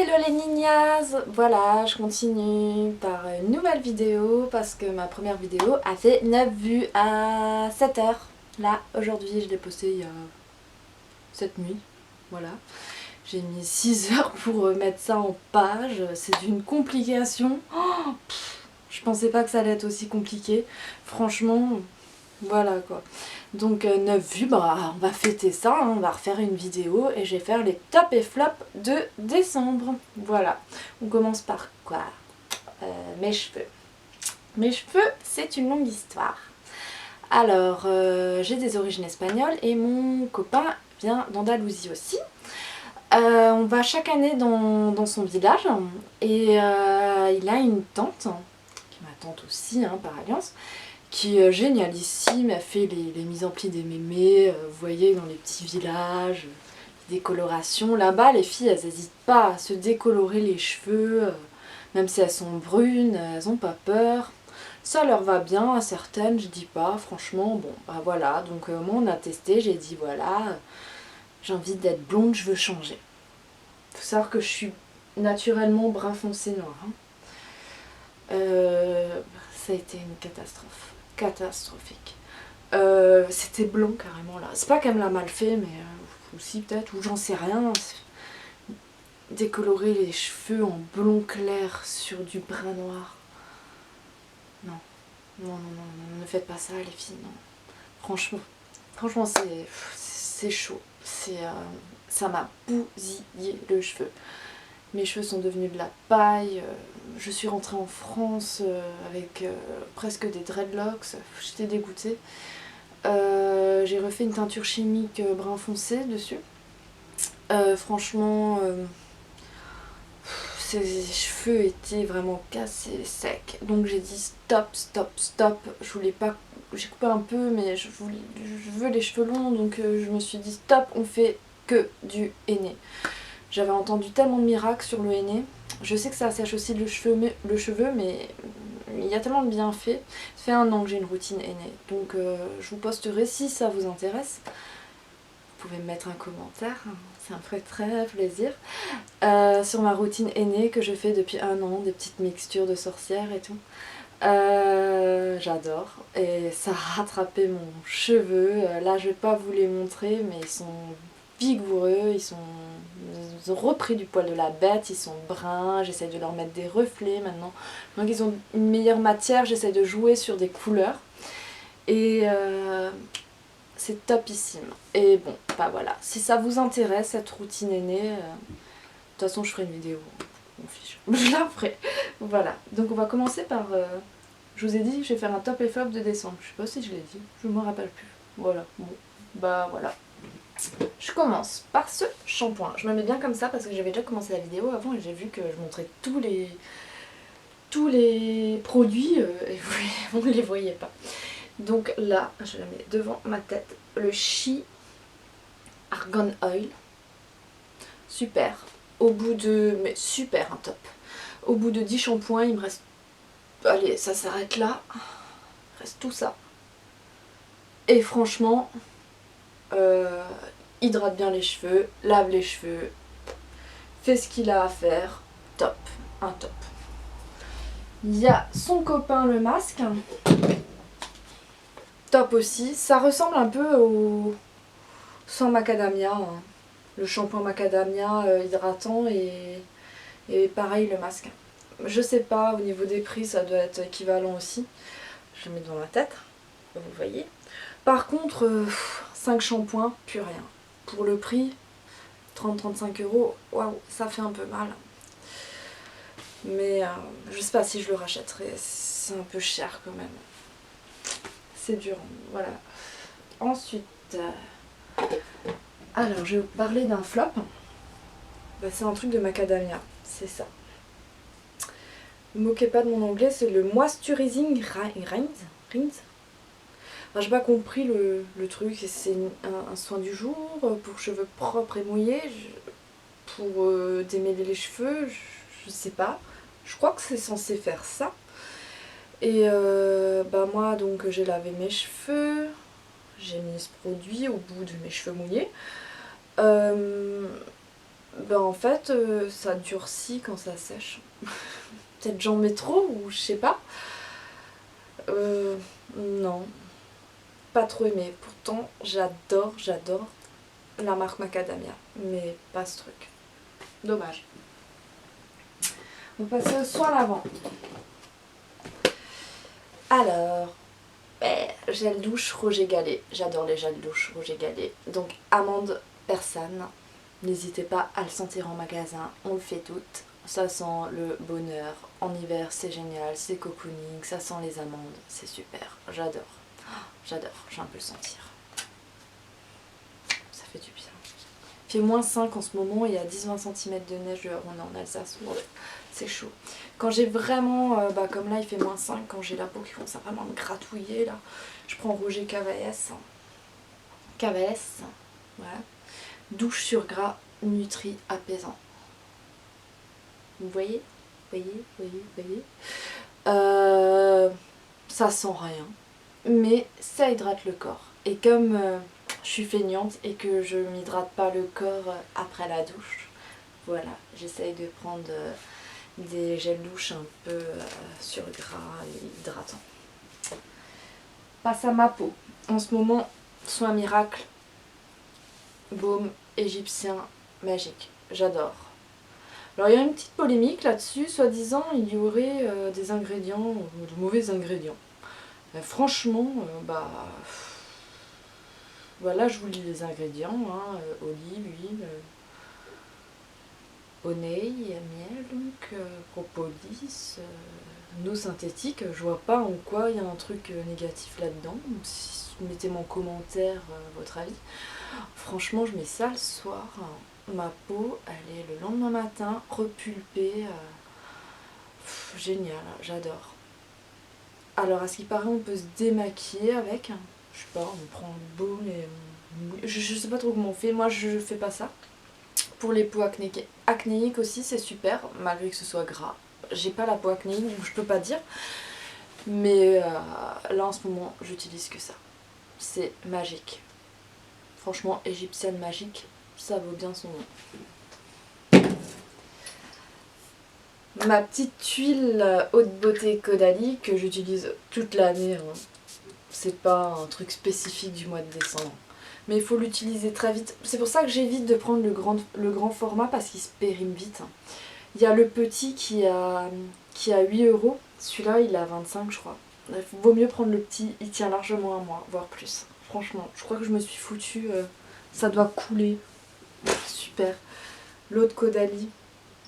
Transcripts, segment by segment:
Hello les niñas. Voilà, je continue par une nouvelle vidéo parce que ma première vidéo a fait 9 vues à 7 heures. Là, aujourd'hui, je l'ai postée il y a cette nuit. Voilà. J'ai mis 6 heures pour mettre ça en page. C'est une complication. Oh, je pensais pas que ça allait être aussi compliqué. Franchement, voilà quoi. Donc 9 vues, bah, on va fêter ça, hein. On va refaire une vidéo et je vais faire les tops et flops de décembre. Voilà. On commence par quoi? Mes cheveux. Mes cheveux, c'est une longue histoire. Alors, j'ai des origines espagnoles et mon copain vient d'Andalousie aussi. On va chaque année dans son village et il a une tante, qui est ma tante aussi, hein, par alliance, qui est génialissime. Elle fait les mises en pli des mémés, vous voyez, dans les petits villages, les décolorations. Là-bas, les filles, elles n'hésitent pas à se décolorer les cheveux, même si elles sont brunes, elles n'ont pas peur. Ça leur va bien à certaines, je dis pas, franchement, bon, bah voilà. Donc moi, on a testé, j'ai dit, voilà, j'ai envie d'être blonde, je veux changer. Faut savoir que je suis naturellement brun foncé noir. Hein. Ça a été une catastrophe. Catastrophique. C'était blond carrément là. C'est pas qu'elle me l'a mal fait, mais aussi peut-être, ou j'en sais rien. Décolorer les cheveux en blond clair sur du brun noir. Non. Non, non, non, ne faites pas ça les filles, non. Franchement c'est chaud. Ça m'a bousillé le cheveu. Mes cheveux sont devenus de la paille. Je suis rentrée en France avec presque des dreadlocks. J'étais dégoûtée. J'ai refait une teinture chimique brun foncé dessus. Franchement, ses cheveux étaient vraiment cassés, secs. Donc j'ai dit stop, stop, stop. Je voulais pas. J'ai coupé un peu, mais je veux les cheveux longs. Donc je me suis dit stop, on fait que du henné. J'avais entendu tellement de miracles sur le henné. Je sais que ça assèche aussi le cheveu, mais il y a tellement de bienfaits. Ça fait 1 an que j'ai une routine henné. Donc je vous posterai si ça vous intéresse. Vous pouvez me mettre un commentaire, ça me ferait très plaisir. Sur ma routine henné que je fais depuis 1 an, des petites mixtures de sorcière et tout. J'adore. Et ça a rattrapé mon cheveu. Là, je vais pas vous les montrer, mais ils sont vigoureux, ils ont repris du poil de la bête, ils sont bruns, j'essaie de leur mettre des reflets maintenant. Donc ils ont une meilleure matière, j'essaie de jouer sur des couleurs. Et c'est topissime. Et bon, bah voilà, si ça vous intéresse cette routine aînée, de toute façon je ferai une vidéo, on fiche, je la ferai. Voilà, donc on va commencer par, je vous ai dit, je vais faire un top et flop de décembre. Je sais pas si je l'ai dit, je me rappelle plus. Voilà, bon, bah voilà. Je commence par ce shampoing. Je me mets bien comme ça parce que j'avais déjà commencé la vidéo avant et j'ai vu que je montrais tous les produits et vous ne les voyez pas. Donc là, je la mets devant ma tête. Le She Argan Oil. Super. Au bout de... Mais super, un top. Au bout de 10 shampoings, il me reste... Allez, ça s'arrête là. Il reste tout ça. Et franchement... hydrate bien les cheveux, lave les cheveux, fait ce qu'il a à faire, top, un top. Il y a son copain le masque, top aussi, ça ressemble un peu au sang macadamia, hein. Le shampoing macadamia hydratant et pareil le masque. Je sais pas, au niveau des prix ça doit être équivalent aussi, je le mets devant ma tête, vous voyez. Par contre, 5 shampoings, plus rien. Pour le prix, 30-35 €, waouh, ça fait un peu mal. Mais je sais pas si je le rachèterai, c'est un peu cher quand même. C'est dur, voilà. Ensuite, alors je vais vous parler d'un flop. Bah, c'est un truc de macadamia, c'est ça. Ne vous moquez pas de mon anglais, c'est le Moisturizing Rinse. Enfin, j'ai pas compris le truc, c'est un soin du jour pour cheveux propres et mouillés, pour démêler les cheveux, je sais pas. Je crois que c'est censé faire ça. Et bah moi donc j'ai lavé mes cheveux, j'ai mis ce produit au bout de mes cheveux mouillés. Ben en fait, ça durcit quand ça sèche. Peut-être j'en mets trop ou je sais pas. Non, pas trop aimé. Pourtant, j'adore la marque Macadamia. Mais pas ce truc. Dommage. On va passer au soin lavant. Alors, gel douche Roger Gallet. J'adore les gels douche Roger Gallet. Donc, amande persane. N'hésitez pas à le sentir en magasin. On le fait toutes. Ça sent le bonheur. En hiver, c'est génial. C'est cocooning. Ça sent les amandes. C'est super. J'adore. J'adore. Je viens un peu le sentir. Ça fait du bien. Il fait -5 en ce moment. Il y a 10-20 cm de neige. On est en Alsace. C'est chaud. Quand j'ai vraiment, comme là il fait -5, quand j'ai la peau qui commence à vraiment me gratouiller là, je prends Roger Cavaes. Voilà. Douche sur gras, nutri apaisant. Vous voyez? Ça sent rien, mais ça hydrate le corps. Et comme je suis feignante et que je m'hydrate pas le corps après la douche, voilà, j'essaye de prendre des gels douche un peu sur gras et hydratants. Passe à ma peau. En ce moment, soin miracle, baume égyptien magique. J'adore. Alors il y a une petite polémique là-dessus, soi-disant il y aurait des ingrédients, de mauvais ingrédients. Franchement, voilà, je vous lis les ingrédients, hein, olive, huile, oneille, miel, donc, propolis, eau synthétique. Je vois pas en quoi il y a un truc négatif là-dedans. Mettez-moi en commentaire votre avis. Franchement, je mets ça le soir. Ma peau, elle est le lendemain matin repulpée. Génial, j'adore. Alors, à ce qui paraît, on peut se démaquiller avec. Je sais pas, on prend le baume et je sais pas trop comment on fait. Moi, je fais pas ça. Pour les peaux acnéiques aussi, c'est super, malgré que ce soit gras. J'ai pas la peau acnéique, donc je peux pas dire. Mais là, en ce moment, j'utilise que ça. C'est magique. Franchement, égyptienne magique, ça vaut bien son nom. Ma petite huile haute beauté Caudalie que j'utilise toute l'année. Hein. C'est pas un truc spécifique du mois de décembre. Mais il faut l'utiliser très vite. C'est pour ça que j'évite de prendre le grand format parce qu'il se périme vite. Il y a le petit qui a 8 €. Celui-là, il a 25, je crois. Il vaut mieux prendre le petit, il tient largement un mois, voire plus. Franchement, je crois que je me suis foutue. Ça doit couler. Super. L'eau de Caudalie,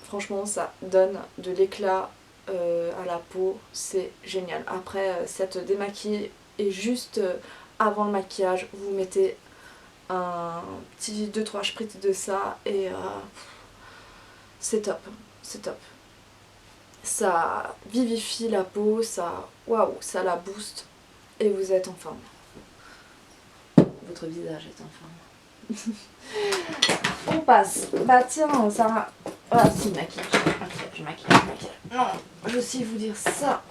franchement, ça donne de l'éclat à la peau. C'est génial. Après, cette démaquillée et juste avant le maquillage, vous mettez un petit 2-3 spritz de ça et c'est top, c'est top. Ça vivifie la peau, ça, waouh, ça la booste et vous êtes en forme. Votre visage est en forme. On passe. Bah tiens, Sarah. Ah si, maquillage. Je maquille. Non, je sais vous dire ça.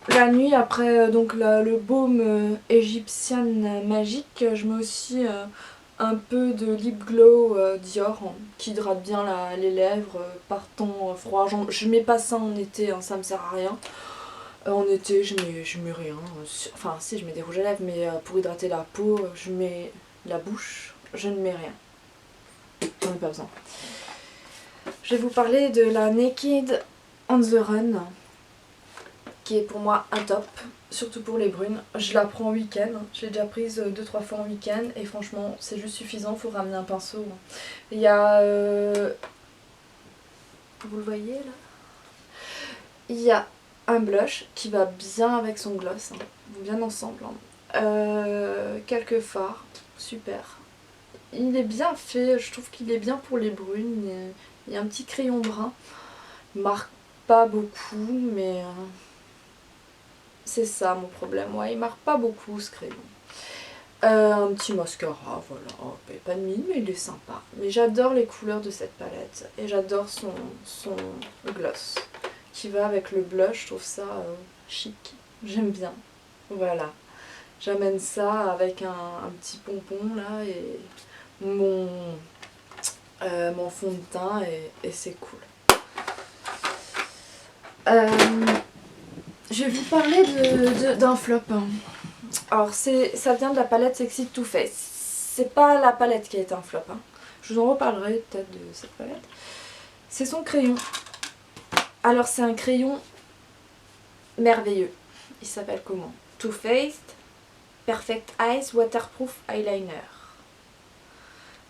La nuit, après donc le baume égyptien magique, je mets aussi un peu de lip glow Dior qui hydrate bien les lèvres par temps froid. Je mets pas ça en été, hein, ça me sert à rien. En été, je mets rien. Enfin, si, je mets des rouges à lèvres, mais pour hydrater la peau, je mets la bouche, je ne mets rien. J'en ai pas besoin. Je vais vous parler de la Naked on the Run, qui est pour moi un top, surtout pour les brunes. Je la prends en week-end, je l'ai déjà prise 2-3 fois en week-end et franchement c'est juste suffisant, faut ramener un pinceau. Il y a... vous le voyez là? Il y a un blush qui va bien avec son gloss, hein, bien ensemble. Hein. Quelques fards, super. Il est bien fait, je trouve qu'il est bien pour les brunes. Il y a un petit crayon brun, il marque pas beaucoup mais... c'est ça mon problème, ouais, il marque pas beaucoup ce crayon. Un petit mascara, voilà, pas de mine mais il est sympa. Mais j'adore les couleurs de cette palette et j'adore son gloss qui va avec le blush, je trouve ça chic, j'aime bien. Voilà, j'amène ça avec un petit pompon là et mon mon fond de teint et c'est cool. Je vais vous parler d'un flop. Alors ça vient de la palette Sexy Too Faced. C'est pas la palette qui a été un flop. Je vous en reparlerai peut-être de cette palette. C'est son crayon. Alors c'est un crayon merveilleux. Il s'appelle comment? Too Faced Perfect Eyes Waterproof Eyeliner.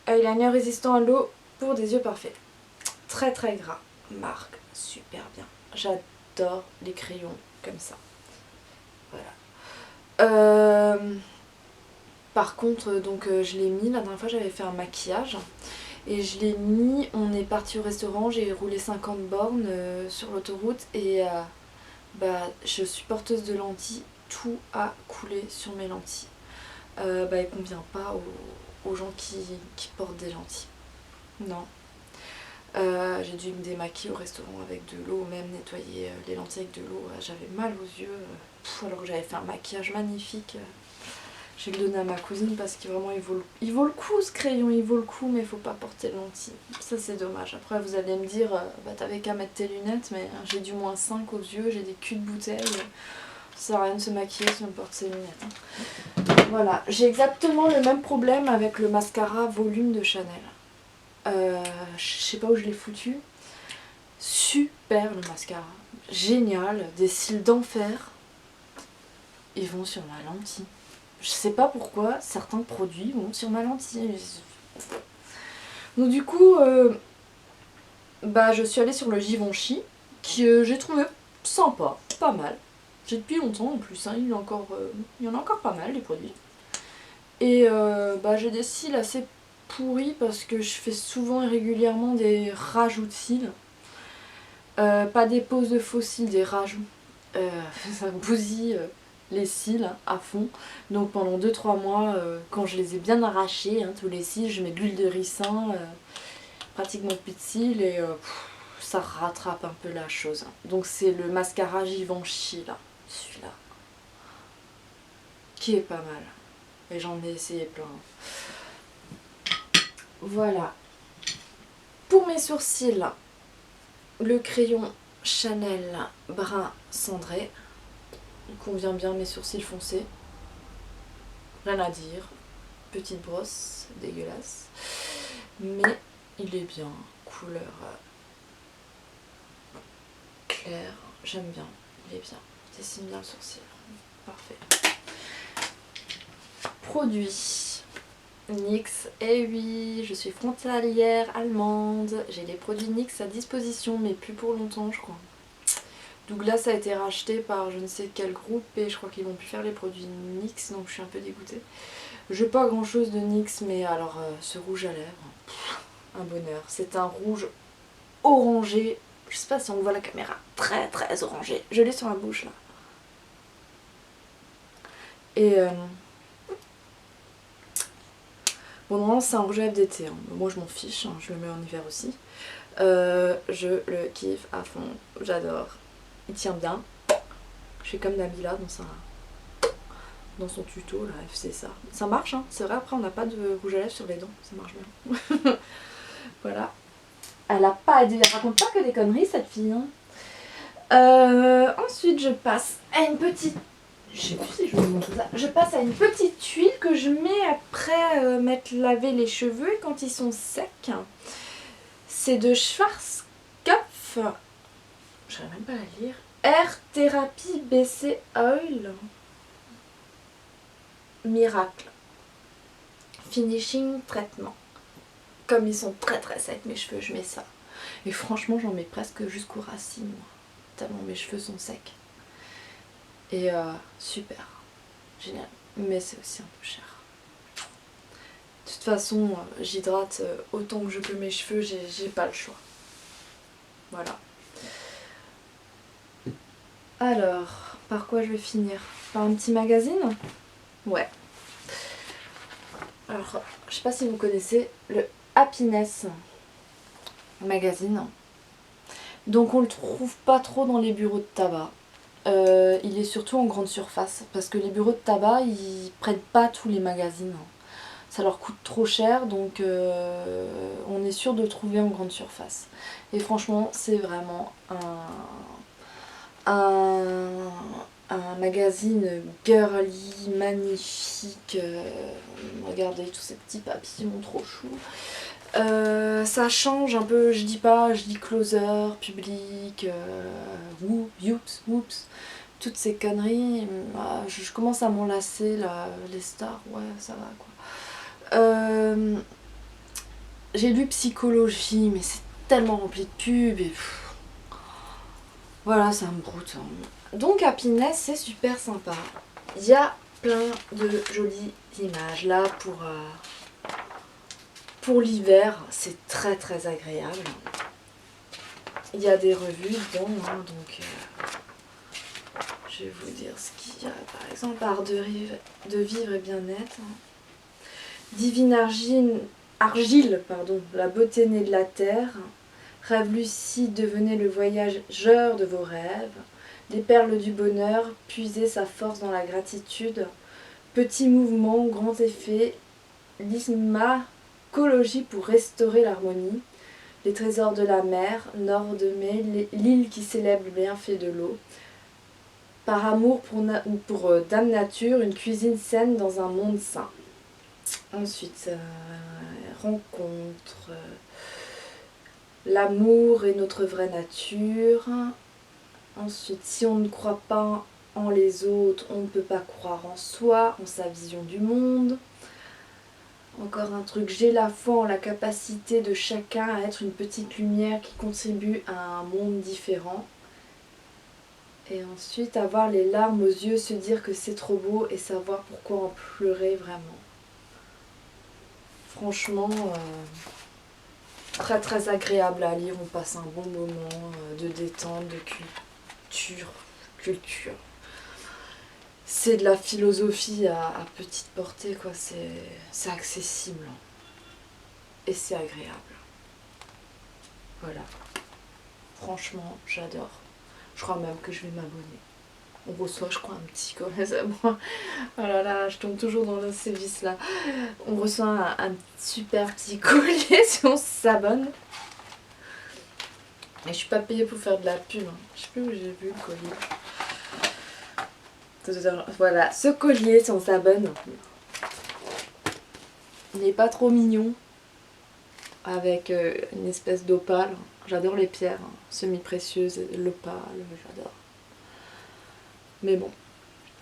Eyeliner résistant à l'eau pour des yeux parfaits. Très très gras. Marque super bien. J'adore les crayons comme ça. Voilà. Par contre, donc je l'ai mis, la dernière fois j'avais fait un maquillage et je l'ai mis, on est parti au restaurant, j'ai roulé 50 bornes sur l'autoroute et bah, je suis porteuse de lentilles, tout a coulé sur mes lentilles. Bah, il convient pas aux gens qui portent des lentilles. Non. J'ai dû me démaquiller au restaurant avec de l'eau, même nettoyer les lentilles avec de l'eau. J'avais mal aux yeux, alors que j'avais fait un maquillage magnifique. Je vais le donner à ma cousine parce qu'il vraiment il vaut le coup ce crayon, il vaut le coup, mais il faut pas porter de lentilles. Ça c'est dommage. Après vous allez me dire, bah t'avais qu'à mettre tes lunettes, mais j'ai du -5 aux yeux, j'ai des culs de bouteille. Ça sert à rien de se maquiller si on porte ses lunettes. Voilà, j'ai exactement le même problème avec le mascara volume de Chanel. Je sais pas où je l'ai foutu. Super le mascara. Génial, des cils d'enfer. Ils vont sur ma lentille. Je sais pas pourquoi certains produits vont sur ma lentille. Donc du coup, bah, je suis allée sur le Givenchy, que j'ai trouvé sympa, pas mal. J'ai depuis longtemps en plus, hein, il y en a encore pas mal les produits. Et bah, j'ai des cils assez pourris parce que je fais souvent et régulièrement des rajouts de cils. Pas des poses de faux cils, des rajouts. Ça bousille les cils à fond. Donc pendant 2-3 mois, quand je les ai bien arrachés, tous les cils, je mets de l'huile de ricin, pratiquement plus de cils et ça rattrape un peu la chose. Donc c'est le mascara Givenchy là, celui-là, qui est pas mal. Et j'en ai essayé plein. Voilà. Pour mes sourcils, le crayon Chanel brun cendré. Il convient bien à mes sourcils foncés. Rien à dire. Petite brosse, dégueulasse. Mais il est bien. Couleur claire. J'aime bien. Il est bien. Dessine bien le sourcil. Parfait. Produit. NYX. Eh oui, je suis frontalière allemande. J'ai les produits NYX à disposition, mais plus pour longtemps, je crois. Douglas a été racheté par je ne sais quel groupe et je crois qu'ils vont plus faire les produits NYX, donc je suis un peu dégoûtée. Je n'ai pas grand chose de NYX, mais alors ce rouge à lèvres, un bonheur. C'est un rouge orangé, je sais pas si on voit la caméra, très très orangé. Je l'ai sur la bouche là. Et bon, non, c'est un rouge à lèvres d'été, hein. Moi je m'en fiche, hein. Je le mets en hiver aussi. Je le kiffe à fond, j'adore. Il tient bien. Je fais comme Nabila dans son tuto, là, elle faisait ça. Ça marche, hein, c'est vrai, après on n'a pas de rouge à lèvres sur les dents, ça marche bien. Voilà. Elle a pas aidé, elle raconte pas que des conneries cette fille. Hein. Ensuite je passe à une petite... Je sais plus si je vais vous montrer ça. Je passe à une petite huile que je mets après m'être lavé les cheveux quand ils sont secs. C'est de Schwarzkopf. Je n'arrive même pas à la lire. Air Therapy BC Oil. Miracle. Finishing traitement. Comme ils sont très très secs mes cheveux, je mets ça. Et franchement j'en mets presque jusqu'aux racines, moi. Tellement mes cheveux sont secs. Et super. Génial. Mais c'est aussi un peu cher. De toute façon, j'hydrate autant que je peux mes cheveux, j'ai pas le choix. Voilà. Alors, par quoi je vais finir? Par un petit magazine? Ouais. Alors, je sais pas si vous connaissez le Happiness magazine. Donc on le trouve pas trop dans les bureaux de tabac. Il est surtout en grande surface parce que les bureaux de tabac ils prennent pas tous les magazines. ça leur coûte trop cher, donc on est sûr de le trouver en grande surface. Et franchement, c'est vraiment un magazine girly, magnifique. Regardez tous ces petits papillons trop choux. Ça change un peu, je dis closer, public, whoops, toutes ces conneries. Je commence à m'en lasser là, les stars, ouais, ça va quoi. J'ai lu psychologie, mais c'est tellement rempli de pubs et voilà, ça me broute. Donc Happiness, c'est super sympa. Il y a plein de jolies images là pour l'hiver, c'est très très agréable. Il y a des revues dedans, hein, donc je vais vous dire ce qu'il y a. Par exemple, Art de vivre et bien-être. Divine Argile, la beauté née de la terre. Rêve lucide, devenez le voyageur de vos rêves. Les perles du bonheur, puisez sa force dans la gratitude. Petit mouvement, grand effet. L'ismacologie pour restaurer l'harmonie. Les trésors de la mer, nord de mai, l'île qui célèbre le bienfait de l'eau. Par amour pour Dame Nature, une cuisine saine dans un monde sain. Ensuite, rencontre, l'amour est notre vraie nature. Ensuite, si on ne croit pas en les autres, on ne peut pas croire en soi, en sa vision du monde. Encore un truc, j'ai la foi en la capacité de chacun à être une petite lumière qui contribue à un monde différent. Et ensuite, avoir les larmes aux yeux, se dire que c'est trop beau et savoir pourquoi en pleurer vraiment. Franchement, très très agréable à lire, on passe un bon moment de détente, de culture. C'est de la philosophie à petite portée, quoi. C'est accessible. Et c'est agréable. Voilà. Franchement, j'adore. Je crois même que je vais m'abonner. On reçoit, je crois, un petit collier à moi. Oh là là, je tombe toujours dans ces vices-là. On reçoit un super petit collier si on s'abonne. Mais je suis pas payée pour faire de la pub. Hein. Je sais plus où j'ai vu le collier. Voilà, ce collier, si on s'abonne, il n'est pas trop mignon. Avec une espèce d'opale. J'adore les pierres semi-précieuses, l'opale, j'adore. Mais bon,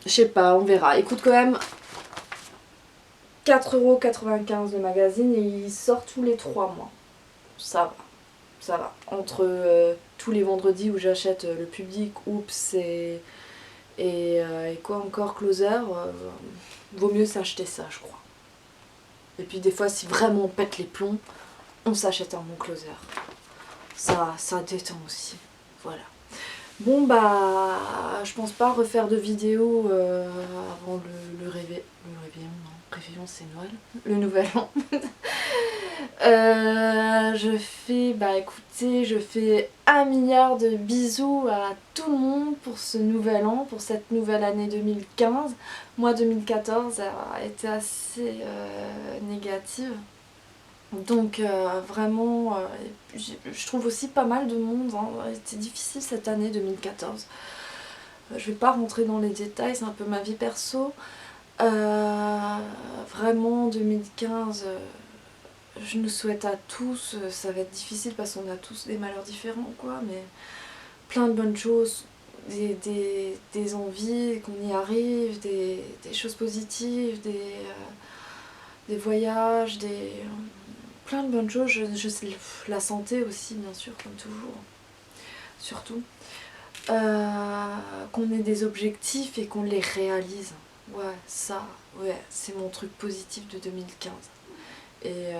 je sais pas, on verra. Il coûte quand même 4,95 € le magazine et il sort tous les 3 mois. Ça va, ça va. Entre tous les vendredis où j'achète le public, oups, et quoi encore, closer, vaut mieux s'acheter ça, je crois. Et puis des fois, si vraiment on pète les plombs, on s'achète un bon closer. Ça détend aussi. Voilà. Bon bah, je pense pas refaire de vidéo avant le réveillon. Non, réveillon c'est Noël. Le nouvel an. Je fais 1 milliard de bisous à tout le monde pour ce nouvel an, pour cette nouvelle année 2015. Moi 2014 a été assez négative. Donc vraiment, je trouve aussi pas mal de monde. Hein. C'était difficile cette année 2014. Je vais pas rentrer dans les détails, c'est un peu ma vie perso. Vraiment 2015, je nous souhaite à tous, ça va être difficile parce qu'on a tous des malheurs différents quoi, mais plein de bonnes choses, des envies, qu'on y arrive, des choses positives, des voyages, plein de bonnes choses, la santé aussi bien sûr comme toujours, surtout. Qu'on ait des objectifs et qu'on les réalise. Ouais, ça, ouais, c'est mon truc positif de 2015. Et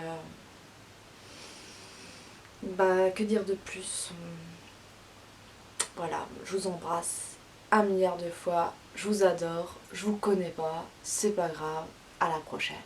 que dire de plus? Voilà, je vous embrasse 1 milliard de fois, je vous adore, je vous connais pas, c'est pas grave, à la prochaine.